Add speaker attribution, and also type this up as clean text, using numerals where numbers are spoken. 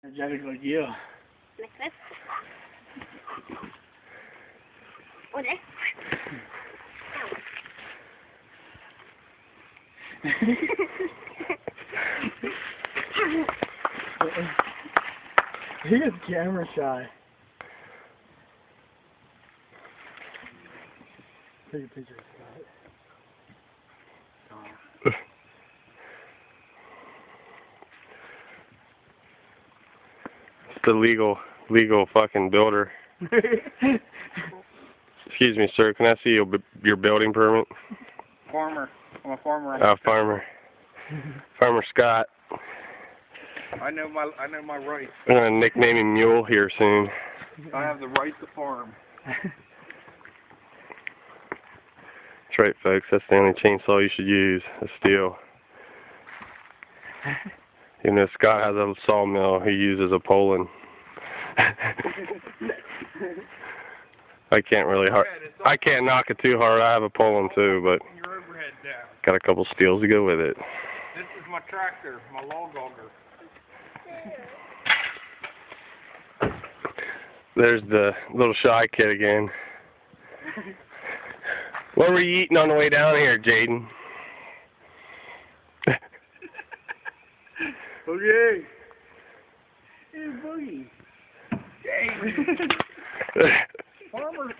Speaker 1: Energetic like you.
Speaker 2: Like this. Oh, there.
Speaker 1: He is camera shy. Take a picture of Scott.
Speaker 3: The legal fucking builder. Excuse me, sir. Can I see your building permit?
Speaker 4: Farmer. I'm a farmer.
Speaker 3: Farmer. Farmer Scott.
Speaker 4: I know my rights.
Speaker 3: I'm gonna nickname him Mule here soon.
Speaker 4: I have the right to farm.
Speaker 3: That's right, folks. That's the only chainsaw you should use. A steel. You know, Scott has a sawmill he uses a Poland. I can't knock it too hard. I have a Poland too, but
Speaker 4: Your overhead down.
Speaker 3: got a couple steels to go with it.
Speaker 4: This is my tractor, my log auger.
Speaker 3: There's the little shy kid again. What were you eating on the way down here, Jaden?
Speaker 1: Okay. Hey, Boogie.
Speaker 4: Hey. Farmer.